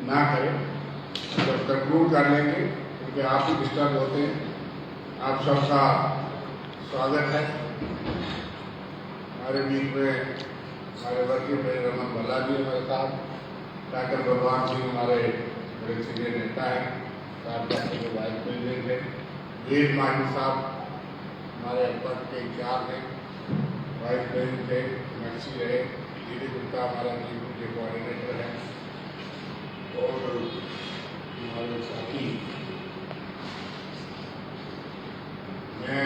ना करें, जब कंक्लूड कर लेंगे क्योंकि आप ही डिस्टर्ब होते हैं। आप सबका स्वागत है। हमारे बीच में हमारे वर्गीय भाई रमन भल्ला जी हमारे साथ, डॉक्टर भगवान जी हमारे बड़े सीनियर नेता हैं, साथ के वाइस प्रेसिडेंट हैं, वीर मानी साहब हमारे अपर के इंचार्ज हैं, वाइस प्रेसिडेंट है, मैक्सी रहे, दीदी गुप्ता हमारा टीम के कोऑर्डिनेटर है, और हमारे साथी। मैं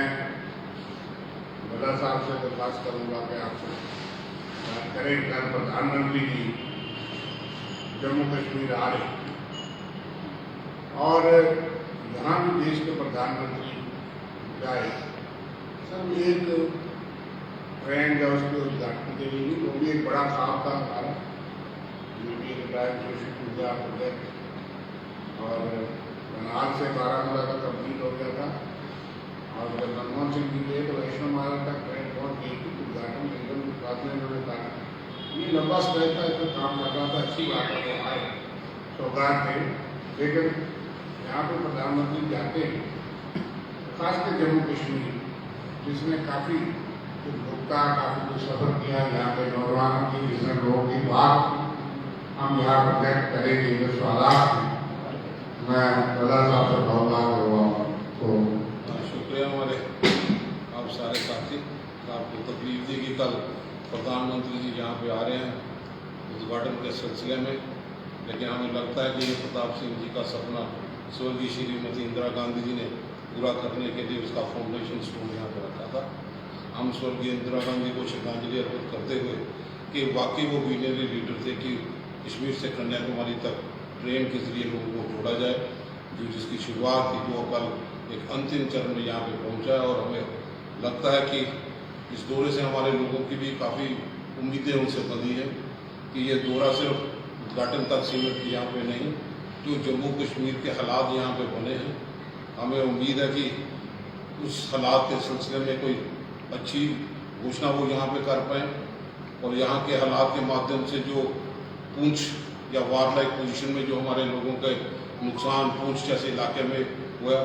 भल्ला साहब से दरख्वास्त करूँगा कि आपसे बात करें। कल प्रधानमंत्री जी जम्मू कश्मीर आ रहे और जहाँ भी देश के प्रधानमंत्री जाए सब एक ट्रेन या उसके उद्घाटन के लिए, वो भी एक बड़ा काम था हमारा यूपी प्रोजेक्ट, और बनारस से बारामूला का कंप्लीट हो गया था। और जब मनमोहन सिंह जी गए तो वैष्णो माता तक ट्रेन पहुँच गई थी, उद्घाटन एकदम बाद में उन्होंने कहा ये लंबा समय था, इसमें काम कर रहा था, अच्छी बात है, वो आए सौगात थे। लेकिन यहाँ पर प्रधानमंत्री जाते हैं, खासकर जम्मू कश्मीर जिसने काफ़ी भुगता, काफ़ी कुछ सफर किया, यहाँ पे नौजवानों की जिसने लोगों की बात हम यहाँ पर व्यक्त करेंगे। ये सवाल मैं भल्ला साहब से कहूँगा तो शुक्रिया हमारे आप सारे साथी, आपको तकलीफ दी कि कल प्रधानमंत्री जी यहाँ पे आ रहे हैं उद्घाटन के सिलसिले में, लेकिन हमें लगता है कि ये प्रताप सिंह जी का सपना स्वर्गीय श्रीमती इंदिरा गांधी जी ने पूरा करने के लिए उसका फाउंडेशन स्टोन यहाँ पर रखा था। हम स्वर्गीय इंदिरा गांधी को श्रद्धांजलि अर्पित करते हुए कि वाकई वो विजनरी लीडर थे कि कश्मीर से कन्याकुमारी तक ट्रेन के जरिए लोगों को जोड़ा जाए, जो जिसकी शुरुआत थी वो कल एक अंतिम चरण में यहाँ पे पहुँचा है। और हमें लगता है कि इस दौरे से हमारे लोगों की भी काफ़ी उम्मीदें उनसे बंधी हैं कि ये दौरा सिर्फ उद्घाटन तक सीमित यहाँ पे नहीं, जो जम्मू कश्मीर के हालात यहाँ पे बने हैं, हमें उम्मीद है कि उस हालात के सिलसिले में कोई अच्छी घोषणा वो यहाँ पे कर पाएँ, और यहाँ के हालात के माध्यम से जो पूंछ या वार लाइक पोजीशन में जो हमारे लोगों के नुकसान पूंछ जैसे इलाके में हुआ,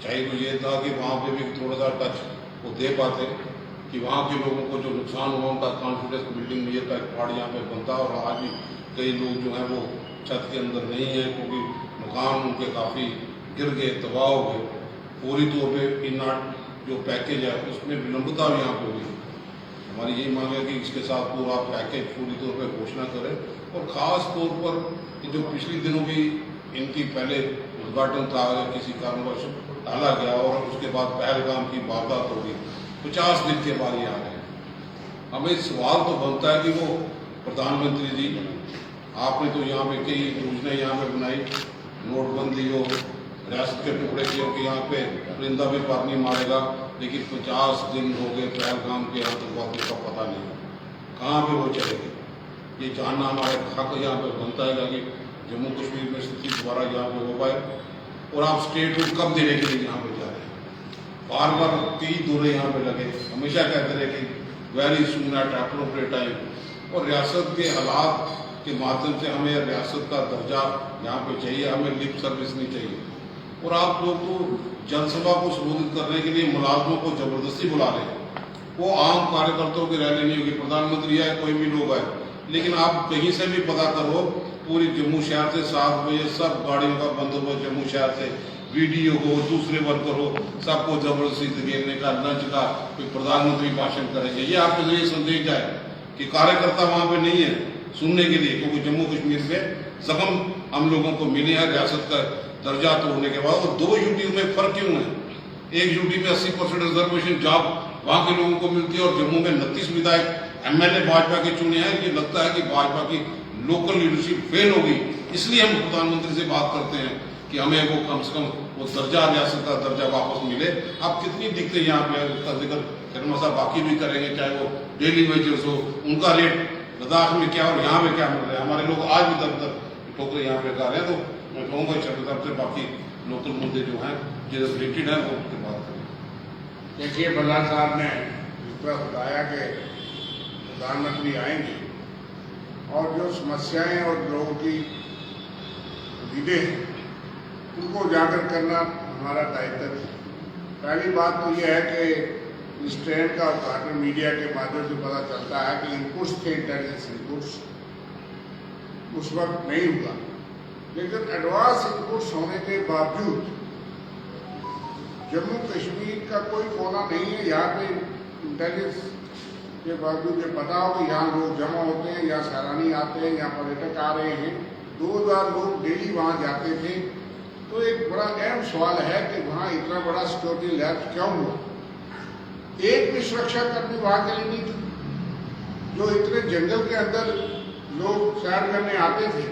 चाहिए तो ये था कि वहाँ पे भी थोड़ा सा टच वो दे पाते कि वहाँ के लोगों को जो नुकसान हुआ उनका कॉन्फिडेंस बिल्डिंग में का एक पार्ट यहाँ पे बनता। और आज भी कई लोग जो हैं वो छत के अंदर नहीं है क्योंकि मकान उनके काफ़ी गिर गए, तबाह हो गए। पूरी तौर पर इन जो पैकेज है उसमें विलंबता भी यहाँ पर हुई। हमारी यही मांग है कि इसके साथ पूरा पैकेज पूरी तौर पर घोषणा करें, और ख़ास तौर पर जो पिछले दिनों भी इनकी पहले उद्घाटन था, अगर किसी कारणवश टाला गया और उसके बाद पहलगाम की वारदात हो गई, 50 दिन के बाद ये आ रहे हैं। हमें सवाल तो बनता है कि वो प्रधानमंत्री जी आपने तो यहाँ पे कई योजनाएं यहाँ पे बनाई, नोटबंदी हो, रियासत के टुकड़े किए कि यहाँ पे परिंदा भी पर नहीं मारेगा, लेकिन 50 दिन हो गए पहलगाम के आतंकवादियों का पता नहीं कहाँ पे वो चलेंगे। ये जानना हमारे हक यहाँ पे बनता है कि जम्मू कश्मीर में स्थिति दोबारा यहाँ पे हो पाए। और आप स्टेट को कब देने के लिए यहाँ पे जा रहे हैं, बार बार कई दौरे यहाँ पे लगे, हमेशा कहते रहे कि very soon eight appropriate time. और रियासत के हालात के माध्यम से हमें रियासत का दर्जा यहाँ पे चाहिए, हमें लिप सर्विस नहीं चाहिए। और आप लोग तो जनसभा को संबोधित करने के लिए मुलाजमों को जबरदस्ती बुला रहे हैं, वो आम कार्यकर्ताओं की रैली नहीं होगी, प्रधानमंत्री आए कोई भी लोग आए, लेकिन आप कहीं से भी पता करो पूरी जम्मू शहर से 7 बजे सब गाड़ियों का बंदोबस्त जम्मू शहर से, वीडियो हो, दूसरे वर्कर हो, सबको जबरदस्ती धकेलने का, लंच का, कोई प्रधानमंत्री भाषण करेंगे। ये आपके जरिए संदेश जाए कि कार्यकर्ता वहाँ पे नहीं है सुनने के लिए, क्योंकि जम्मू कश्मीर से जख्म हम लोगों को मिले हैं रियासत का दर्जा तोड़ने के बाद। और 2 यूटी में फर्क क्यों है? एक यूटी में 80% रिजर्वेशन जॉब वहाँ के लोगों को मिलती है, और जम्मू में 29 विधायक MLA भाजपा के चुने हैं। ये लगता है कि भाजपा की लोकल लीडरशिप फेल होगी, इसलिए हम प्रधानमंत्री से बात करते हैं कि हमें वो कम से कम वो दर्जा, रियासत का दर्जा वापस मिले। आप कितनी दिक्कतें यहाँ पे उसका जिक्र शर्मा साहब बाकी भी करेंगे, चाहे वो डेली वेजेस हो, उनका रेट लद्दाख में क्या और यहाँ पे क्या मिल रहा है। हमारे लोग आज भी दर ठोकरे यहाँ पे गा रहे हैं। तो मैं कहूँगा शर्मा साहब से बाकी लोकल मुद्दे जो हैं जो रिलेटेड है वो उसकी बात करें। देखिए, भल्ला साहब ने इस पर बताया कि प्रधानमंत्री आएंगे और जो समस्याएं और लोगों की उम्मीदें हैं उनको उजागर करना हमारा दायित्व है। पहली बात तो यह है कि इस ट्रेन का उद्घाटन मीडिया के माध्यम से पता चलता है कि इनपुट्स थे, इंटेलिजेंस इनपुट्स उस वक्त नहीं हुआ, लेकिन एडवांस इनपुट्स होने के बावजूद जम्मू कश्मीर का कोई कोना नहीं है यहाँ पे इंटेलिजेंस के बावजूद ये पता हो कि यहाँ लोग जमा होते हैं, यहाँ सैलानी आते हैं, यहाँ पर्यटक आ रहे हैं, 2000 लोग डेली वहाँ जाते थे। तो एक बड़ा अहम सवाल है कि वहाँ इतना बड़ा सिक्योरिटी लैप्स क्यों हुआ? एक भी सुरक्षा कर्मी वहाँ के लिए नहीं थी। जो इतने जंगल के अंदर लोग सैर करने आते थे,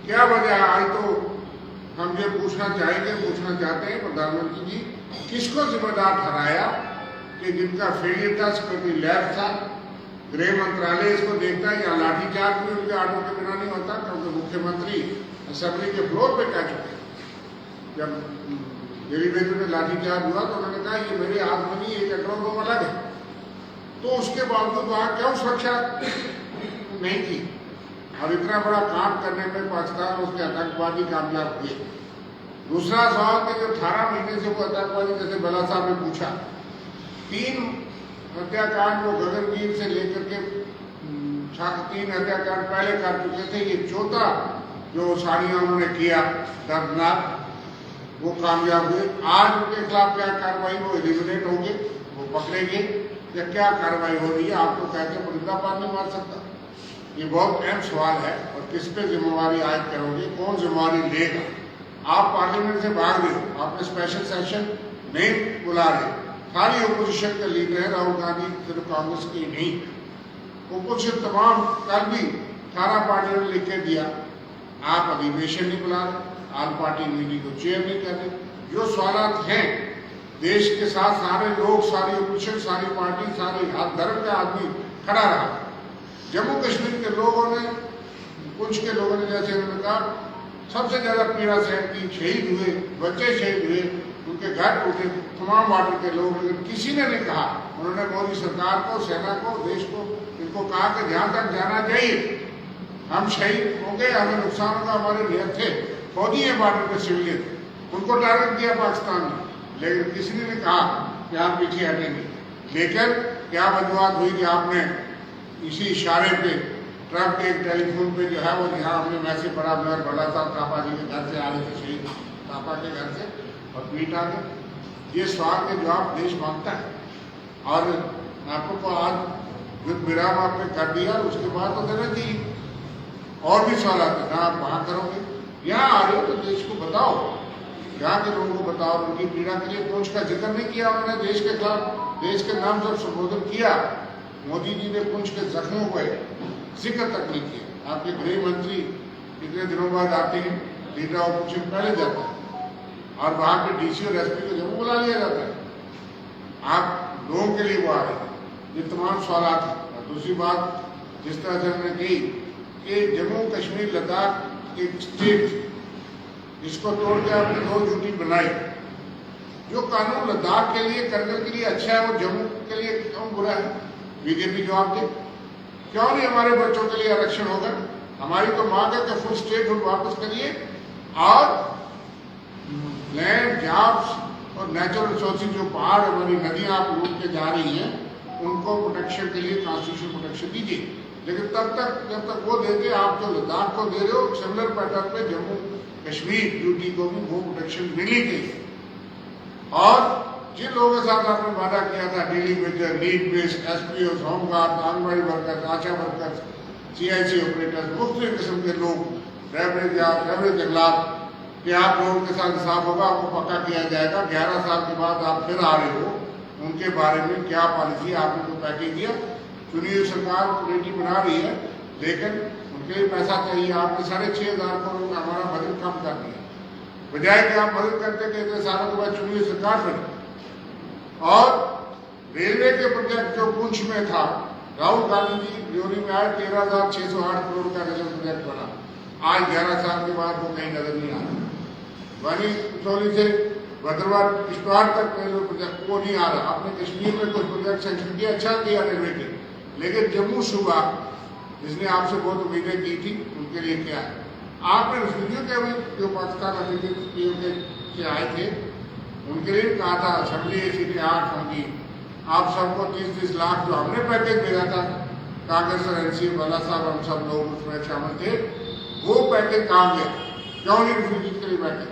क्या वजह है? आज तो हम ये पूछना चाहते हैं प्रधानमंत्री जी, किसको जिम्मेदार ठहराया कि जिनका फेलियर था, सिक्योरिटी लैब था, गृह मंत्रालय इसको देखता है या लाठीचार्ज भी उनके आर्डर के बिना नहीं होता? क्योंकि मुख्यमंत्री असेंबली के फ्लोर पे कह चुके। जब दिल्ली में लाठीचार्ज हुआ तो उन्होंने कहा ये मेरे हाथ में नहीं, 1 करोड़ लोग अलग है। तो उसके बावजूद वहाँ क्यों सुरक्षा नहीं थी? और इतना बड़ा काम करने में पाकिस्तान और उसके आतंकवादी कामयाब हुए। दूसरा सवाल कि जो 18 महीने से वो आतंकवादी, जैसे बला साहब ने पूछा, 3 हत्याकांड वो गगनवीर से लेकर के 3 हत्याकांड पहले कर चुके थे, ये चौथा जो साड़ियाँ उन्होंने किया दर्दनाक, वो कामयाब हुए। आज उनके खिलाफ क्या कार्रवाई? वो एलिमिनेट होंगे, वो पकड़ेंगे या क्या कार्रवाई हो रही है? आप तो कहते हैं परिंदा पार नहीं मार सकता। ये बहुत अहम सवाल है और किस पे जिम्मेवारी आयद करोगे, कौन जिम्मेवारी लेगा? आप पार्लियामेंट से भाग रहे हो, आपने स्पेशल सेशन नहीं बुला रहे, सारी ओपोजिशन के लीडर है, राहुल गांधी सिर्फ कांग्रेस की नहीं, ओपोजिशन तमाम, कल भी 18 पार्टियों ने लिख के दिया, आप अधिवेशन नहीं बुला रहे, ऑल पार्टी मीटिंग को चेयर नहीं कर रहे। जो सवाल हैं देश के साथ, सारे लोग, सारी ओपोजिशन, सारी पार्टी, सारे हर धर्म का आदमी खड़ा रहा। जम्मू कश्मीर के लोगों ने, पुंछ के लोगों ने, जैसे उन्होंने कहा, सबसे ज्यादा पीड़ा सहन की, शहीद हुए, बच्चे शहीद हुए, उनके घर टूटे, तमाम बॉर्डर के लोग, लेकिन किसी ने नहीं कहा। उन्होंने मोदी सरकार को, सेना को, देश को, इनको कहा कि ध्यान तक जाना चाहिए, हम शहीद हो गए, हमें नुकसान होगा, हमारे नियत थे, फौजी है बॉर्डर पे, सिविलियन, उनको टारगेट किया पाकिस्तान ने, लेकिन किसी ने नहीं कहा कि आप पीछे हटेंगे। लेकिन क्या वजूहत हुई कि आपने इसी इशारे पे ट्रंप के एक टेलीफोन पे जो है वो, यहाँ हमने मैसेज पढ़ा, बड़ा साहब थापा जी के घर से आ रहे थे, शहीद थापा के घर से, और ट्वीट आ गए। ये सवाल के जवाब देश मांगता है और आपको आज युद्ध विराम आपने कर दिया, उसके बाद तो देना चाहिए। और भी सवाल आते ना, आप वहाँ करोगे, यहाँ आ रहे हो तो देश को बताओ, यहाँ के लोगों को बताओ। उनकी पीड़ा के लिए पुंछ का जिक्र नहीं किया उन्होंने, देश के खिलाफ, देश के नाम जब संबोधन किया मोदी जी ने, पुंछ के जख्मों को जिक्र तक नहीं किया। आपके गृह मंत्री कितने दिनों बाद आते हैं, लीडर ऑपोजिशन पहले जाता है, और वहाँ पे डीसी और एसपी को जम्मू बुला लिया जाता है। आप लोगों के लिए वो आ रहे हैं, ये तमाम सवाल हैं। और दूसरी बात, जिस तरह से हमने कही कि जम्मू कश्मीर लद्दाख एक स्टेट, इसको तोड़ के आपने 2 यूनिट बनाई। जो कानून लद्दाख के लिए, करगिल के लिए अच्छा है, वो जम्मू के लिए क्यों बुरा है? बीजेपी जवाब दे, क्यों नहीं हमारे बच्चों के लिए आरक्षण होगा? हमारी तो मांग है कि फुल स्टेटहुड वापस करिए और लैंड, जॉब्स और नेचुरल रिसोर्सेज, जो पहाड़, हमारी नदियां आप लूट के जा रही हैं, उनको प्रोटेक्शन के लिए कॉन्स्टिट्यूशन प्रोटेक्शन दीजिए। लेकिन तब तक, जब तक वो देते, आप जो लद्दाख को दे रहे हो, सिमिलर पैटर्न पे जम्मू कश्मीर यूटी को भी वो प्रोटेक्शन मिली गई। और जिन लोगों के साथ आपने वादा किया था, dealing with need based SPO, home guard, anganwadi workers, Asha workers, CIC operators, मुख्तलिफ किस्म के लोग, रेवरेज जंगलात, कि आप लोगों के साथ इंसाफ होगा, आपको पक्का किया जाएगा। 11 साल के बाद आप फिर आ रहे हो, उनके बारे में क्या पॉलिसी आपने तो पैकेज दिया। चुनी हुई सरकार कमेटी बना रही है, लेकिन उनके लिए पैसा चाहिए। आपने 6,500 करोड़ हमारा बजट कम कर दिया, बजाय कि आप मदद करते कि इतने सालों के बाद चुनी हुई सरकार बनी। और रेलवे के प्रोजेक्ट जो पुंछ में था, राहुल गांधी जी ड्योरी में आए, 13,608 करोड़ का रेलवे प्रोजेक्ट बना। आज 11 साल के बाद वो कहीं नजर नहीं आ रहा। वानी कसौली से भद्रवाह किश्तवाड़ तक रेलवे प्रोजेक्ट वो नहीं आ रहा। आपने कश्मीर में कुछ प्रोजेक्ट सेंक्शन किया, अच्छा किया रेलवे के, लेकिन जम्मू सूबा जिसने आपसे बहुत उम्मीदें की थी, उनके लिए क्या है? आपने रिफ्यूजियों के भी जो पाकिस्तान अमेरिकी से आए थे उनके लिए कहा था असेंबली सीटें 8 होंगी, आप सबको 30-30 लाख जो हमने पैकेज भेजा था कांग्रेस और एनसीपी वाला साहब हम सब लोग उसमें शामिल थे, वो पैकेज कहाँ गया? क्यों नहीं रिफ्यूजी के लिए पैकेज?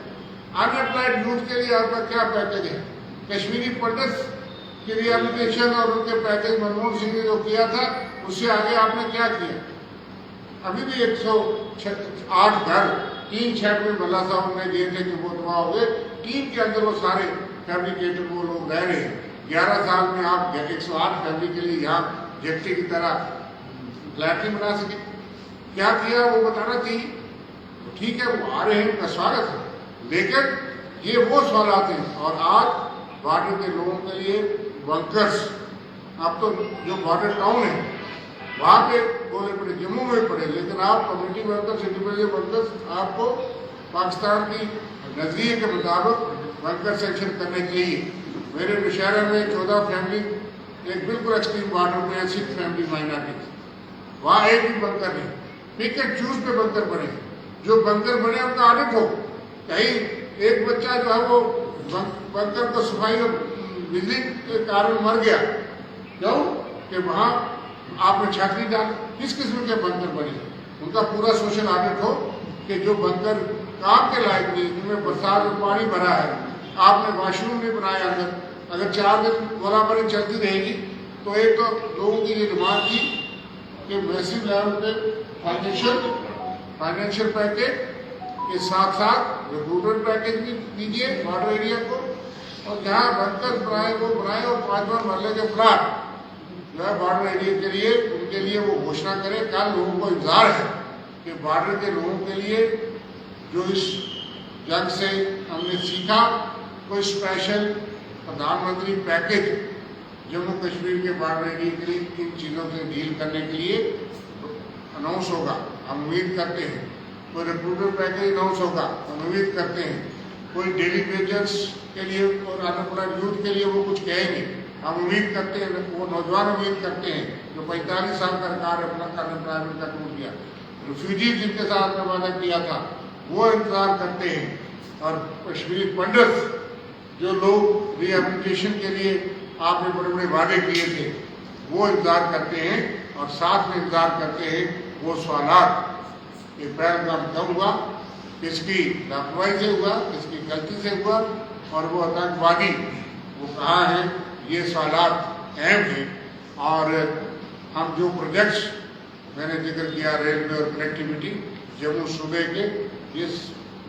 अनएम्प्लॉयड यूथ के लिए आपका क्या पैकेज है? कश्मीरी पंडित के रिहेबिलिटेशन और उनके पैकेज मनमोहन सिंह ने जो किया था उससे आगे आपने क्या किया? अभी भी 108 घर 3 शहर में भला साहब ने दिए थे कि वो तबाह हो गए। टीम के अंदर वो सारे फैब्रिकेटर वो लोग रह रहे हैं। 11 साल में आप 108 फैमिली के लिए यहाँ जेटी की तरह फ्लैट नहीं बना सके। क्या किया वो बताना चाहिए। तो ठीक है, वो आ रहे हैं, उनका स्वागत है, लेकिन ये वो सवाल हैं। और आज बॉर्डर के लोगों के लिए बंकर्स, अब तो जो बॉर्डर टाउन है वहाँ पे बोले पड़े, जम्मू में पड़े, लेकिन आप कम्युनिटी बंकर्स, इंडिविजुअल बंकर्स आपको पाकिस्तान की नजरिए के मुताबिक बंकर सेक्शन करने चाहिए। मेरे नौशहरा में 14 फैमिली एक बिल्कुल एक्सट्रीम बॉर्डर में 6 फैमिली माइनॉरिटी थी, वहाँ एक भी बंकर नहीं। पिक एंड चूज पे बंकर बने, जो बंकर बने उनका ऑडिट हो। कहीं एक बच्चा जो है वो बंकर को सफाई और बिजली के कारण मर गया, क्यों कि वहाँ आपने छात्री डाल। किस किस्म के बंकर बने, उनका पूरा सोशल ऑडिट हो कि जो बंकर काम के लायक नहीं, जिनमें बरसात में पानी भरा है, आपने वॉशरूम नहीं बनाया अंदर, अगर 4 दिन बराबरी चलती रहेगी तो एक तो लोगों की ये डिमांड थी कि मैसिव लेवल पे फाइनेंशियल पैकेज के साथ साथ रिक्रूटमेंट पैकेज भी दीजिए बॉर्डर एरिया को, और जहाँ बंकर बनाए वो बनाए, और 5 महल्ले के फ्लैट जो है बॉर्डर एरिया के लिए उनके लिए वो घोषणा करें। कल लोगों को इंतजार है कि बॉर्डर के लोगों के लिए जो इस जंग से हमने सीखा, कोई स्पेशल प्रधानमंत्री पैकेज जम्मू कश्मीर के बॉर्डर एरिया के लिए इन चीज़ों से डील करने के लिए अनाउंस होगा, हम उम्मीद करते हैं। कोई रिक्रूटमेंट पैकेज अनाउंस होगा, हम उम्मीद करते हैं। कोई डेली वेजर्स के लिए और अनएम्प्लॉयड यूथ के लिए वो कुछ कहेंगे, हम उम्मीद करते हैं। वो नौजवान उम्मीद करते हैं जो 45 साल का रिकॉर्ड अपना अनएम्प्लॉयमेंट का टूट गया, रिफ्यूजी जिनके साथ में वादा किया था वो इंतजार करते हैं। और कश्मीरी पंडित जो लोग रिहेबिलिटेशन के लिए आपने बड़े बड़े वादे किए थे वो इंतजार करते हैं, और साथ में इंतजार करते हैं वो सवालात कि पहलगाम कब हुआ, किसकी लापरवाही से हुआ, किसकी गलती से हुआ, और वो आतंकवादी वो कहाँ हैं। ये सवालात अहम हैं। और हम जो प्रोजेक्ट्स मैंने जिक्र किया, रेलवे और कनेक्टिविटी जम्मू सूबे के, इस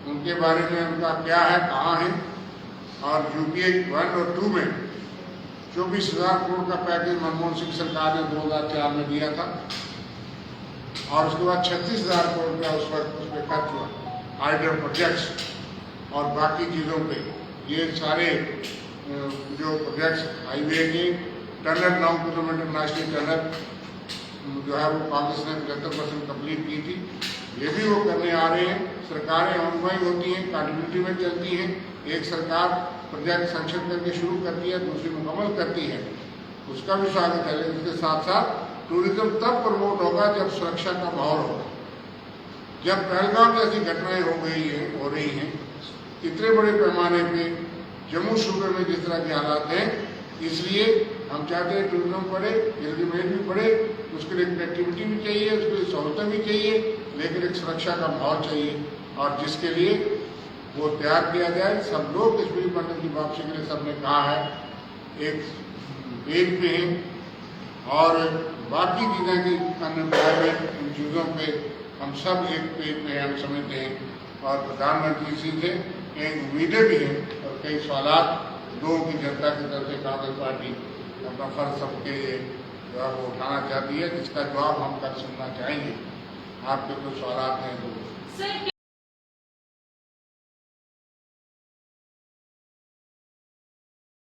उनके बारे में उनका क्या है, कहाँ है। और यूपीए 1 और 2 में 24,000 करोड़ का पैकेज मनमोहन सिंह सरकार ने 2004 में दिया था, और उसके बाद 36,000 करोड़ रुपया उस वक्त उस पर खर्च हुआ हाइड्रो प्रोजेक्ट्स और बाकी चीज़ों पे। ये सारे जो प्रोजेक्ट्स हाईवे के टनल 9 किलोमीटर नेशनल टनल जो है वो कांग्रेस ने 75% कंप्लीट की थी, ये भी वो करने आ रहे हैं। सरकारें ऑनगोइंग होती हैं, कंटिन्यूटी में चलती हैं। एक सरकार प्रोजेक्ट सैंक्शन करके शुरू करती है, दूसरी मुकम्मल करती है, उसका भी स्वागत है। लेकिन इसके साथ साथ टूरिज्म तब प्रमोट होगा जब सुरक्षा का माहौल होगा। जब पहलगाम जैसी घटनाएं हो रही हैं इतने बड़े पैमाने पे जम्मू सूबे में जिस तरह के हालात हैं, इसलिए हम चाहते हैं टूरिज्म बढ़े, एलिमेंट भी बढ़े, उसके लिए कनेक्टिविटी भी चाहिए, उसके लिए सहूलतें भी चाहिए, लेकिन एक सुरक्षा का माहौल चाहिए, और जिसके लिए वो तैयार किया जाए। सब लोग कश्मीरी पंडित की वापसी के लिए सबने कहा है, एक पेज पे हैं। और बाकी चीज़ें की अनएम्प्लॉयमेंट, इन चीज़ों पे हम सब एक पेज पे हम समझते हैं। और प्रधानमंत्री जी से कई उम्मीदें भी हैं और कई सवालात लोगों की जनता की तरफ से कांग्रेस पार्टी अपना फर्ज सबके जो है वो उठाना चाहती है, जिसका जवाब हम कल सुनना चाहेंगे। आपके कुछ सवालात हैं तो